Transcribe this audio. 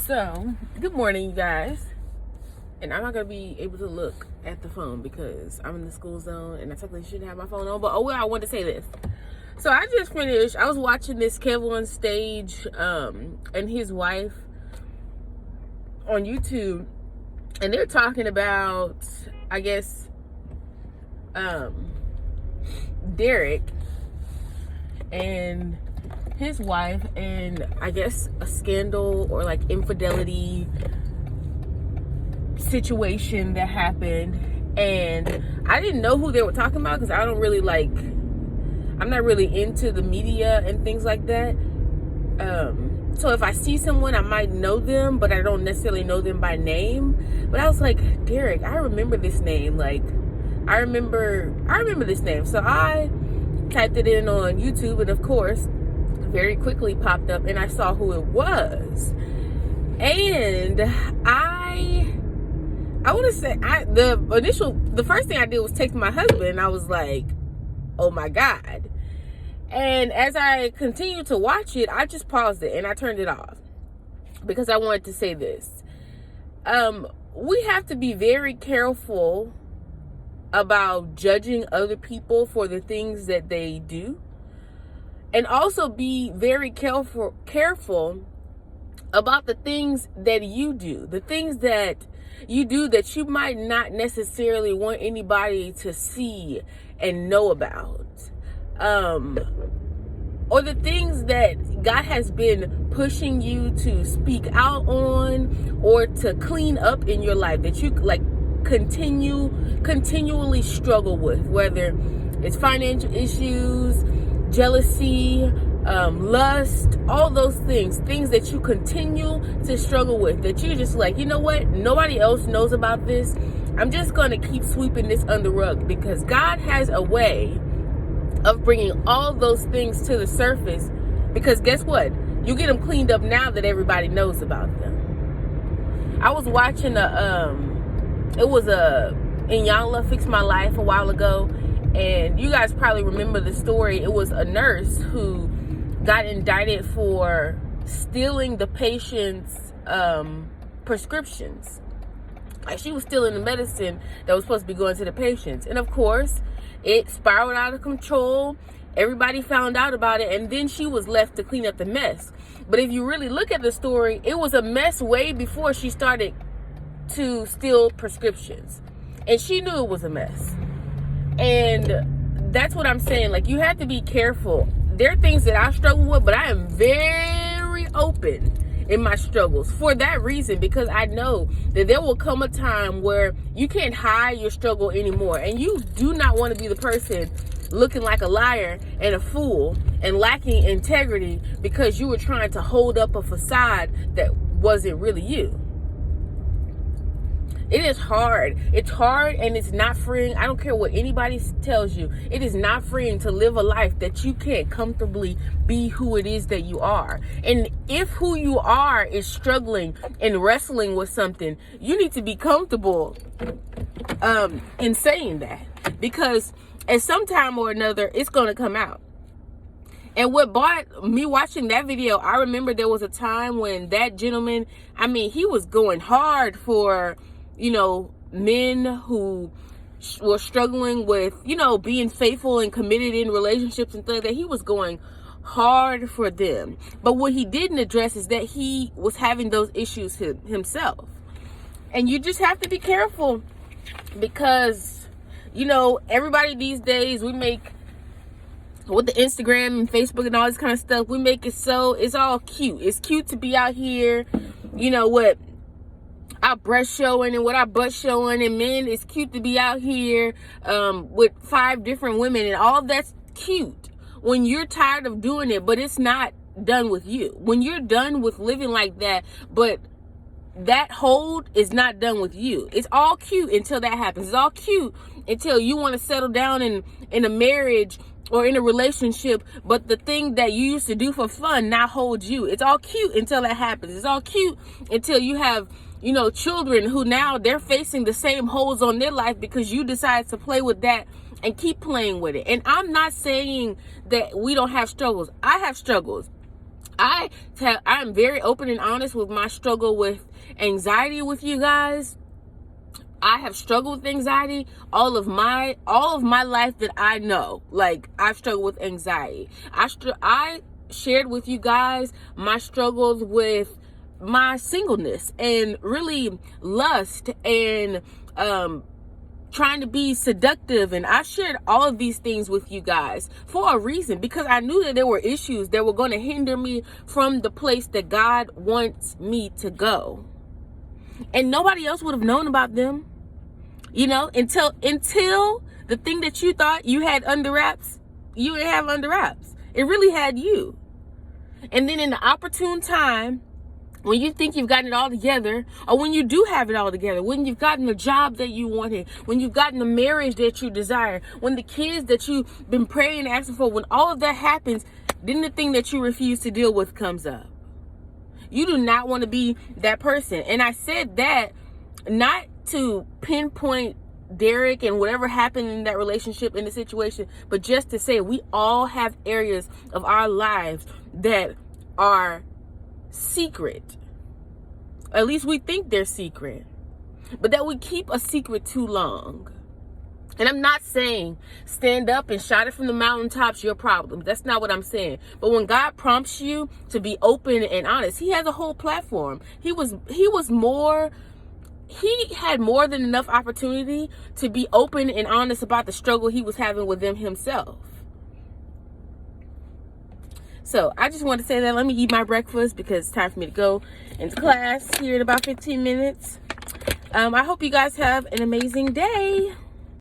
So, good morning, you guys. And I'm not going to be able to look at the phone because I'm in the school zone and I technically shouldn't have my phone on. But, I want to say this. So, I just finished, I was watching this Kevin on Stage and his wife on YouTube. And they're talking about, I guess, Derek and his wife, and I guess a scandal or like infidelity situation that happened. And I didn't know who they were talking about because I don't really I'm not really into the media and things like that. So if I see someone, I might know them, but I don't necessarily know them by name. But I was like, Derek, I remember this name. I remember this name. So I typed it in on YouTube, and of course, very quickly popped up, and I saw who it was. And I want to say, the first thing I did was text my husband, and I was like, oh my God. And as I continued to watch it, I just paused it and I turned it off because I wanted to say this. We have to be very careful about judging other people for the things that they do, and also be very careful about the things that you do, the things that you do that you might not necessarily want anybody to see and know about, or the things that God has been pushing you to speak out on or to clean up in your life that you continually struggle with, whether it's financial issues, jealousy, lust, all those things that you continue to struggle with, that you're just like, you know what, nobody else knows about this. I'm just going to keep sweeping this under the rug, because God has a way of bringing all those things to the surface, because guess what? You get them cleaned up now that everybody knows about them. I was watching Iyanla Fix My Life a while ago, and you guys probably remember the story. It was a nurse who got indicted for stealing the patient's prescriptions. Like, she was stealing the medicine that was supposed to be going to the patients. And of course, it spiraled out of control. Everybody found out about it, and then she was left to clean up the mess. But if you really look at the story, it was a mess way before she started to steal prescriptions. And she knew it was a mess. And that's what I'm saying. Like, you have to be careful. There are things that I struggle with, but I am very open in my struggles for that reason, because I know that there will come a time where you can't hide your struggle anymore, and you do not want to be the person looking like a liar and a fool and lacking integrity because you were trying to hold up a facade that wasn't really you. It is hard. It's hard, and it's not freeing. I don't care what anybody tells you. It is not freeing to live a life that you can't comfortably be who it is that you are. And if who you are is struggling and wrestling with something, you need to be comfortable in saying that, because at some time or another, it's going to come out. And what brought me watching that video, I remember there was a time when that gentleman, he was going hard for, men who were struggling with, being faithful and committed in relationships and things like that. He was going hard for them. But what he didn't address is that he was having those issues himself. And you just have to be careful, because, everybody these days, we make, with the Instagram and Facebook and all this kind of stuff, we make it so it's all cute. It's cute to be out here, what our breast showing and what our butt showing, and men, it's cute to be out here with 5 different women, and all that's cute when you're tired of doing it, but it's not done with you. When you're done with living like that, but that hold is not done with you. It's all cute until that happens. It's all cute until you want to settle down in a marriage or in a relationship, but the thing that you used to do for fun now holds you. It's all cute until that happens. It's all cute until you have, children who now they're facing the same holes on their life because you decide to play with that and keep playing with it. And I'm not saying that we don't have struggles. I have struggles. I'm very open and honest with my struggle with anxiety with you guys. I have struggled with anxiety all of my life that I know. Like, I've struggled with anxiety. I shared with you guys my struggles with my singleness and really lust and trying to be seductive, and I shared all of these things with you guys for a reason, because I knew that there were issues that were going to hinder me from the place that God wants me to go, and nobody else would have known about them, you know, until the thing that you thought you had under wraps, you didn't have under wraps. It really had you. And then in the opportune time, when you think you've gotten it all together, or when you do have it all together, when you've gotten the job that you wanted, when you've gotten the marriage that you desire, when the kids that you've been praying and asking for, when all of that happens, then the thing that you refuse to deal with comes up. You do not want to be that person. And I said that not to pinpoint Derek and whatever happened in that relationship, in the situation, but just to say we all have areas of our lives that are secret. At least we think they're secret, but that we keep a secret too long. And I'm not saying stand up and shout it from the mountaintops, your problem. That's not what I'm saying. But when God prompts you to be open and honest, he has a whole platform. He had more than enough opportunity to be open and honest about the struggle he was having with them himself. So I just wanted to say that. Let me eat my breakfast because it's time for me to go into class here in about 15 minutes. I hope you guys have an amazing day.